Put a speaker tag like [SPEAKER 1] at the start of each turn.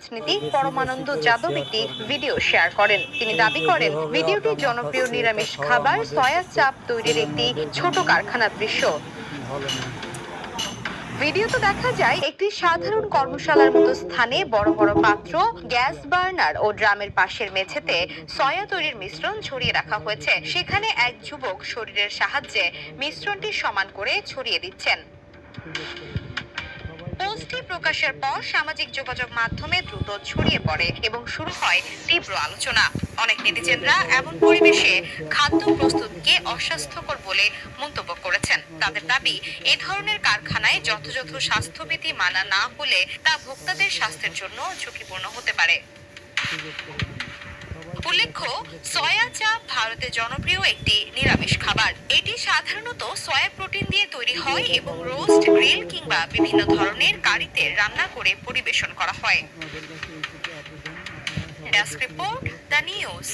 [SPEAKER 1] রাজনীতিক পরমানন্দ যাদব একটি video share করেন। তিনি দাবি করেন ভিডিওটি জনপ্রিয় নিরামিষ খাবার সয়া চাপ তৈরির একটি ছোট কারখানার দৃশ্য। ভিডিওতে দেখা যায় একটি সাধারণ কর্মশালার মতো স্থানে বড় বড় পাত্র, গ্যাস বার্নার ও ড্রামের পাশের মেঝেতে সয়া তৈরির মিশ্রণ ছড়িয়ে রাখা হয়েছে। সেখানে এক যুবক শরীরের সাহায্যে মিশ্রণটি সমান করে ছড়িয়ে দিচ্ছেন। পোস্টটি প্রকাশের পর সামাজিক যোগাযোগ মাধ্যমে দ্রুত ছড়িয়ে পড়ে এবং শুরু হয় তীব্র আলোচনা। অনেক নেটিজেনরা এমন পরিবেশে খাদ্য প্রস্তুতকে অস্বাস্থ্যকর বলে মন্তব্য করেছেন। তাদের দাবি, এ ধরনের কারখানায় যথাযথ স্বাস্থ্যবিধি মানা না হলে তা ভোক্তাদের স্বাস্থ্যের জন্য ঝুঁকিপূর্ণ হতে পারে। উল্লেখ্য, সয়া চাপ ভারতে জনপ্রিয় একটি নিরামিষ খাবার। এটি সাধারণত সয়া প্রোটিন দিয়ে তৈরি হয় এবং রোস্ট, গ্রিল কিংবা বিভিন্ন ধরনের কারিতে রান্না করে পরিবেশন করা হয়। Desk report, the news.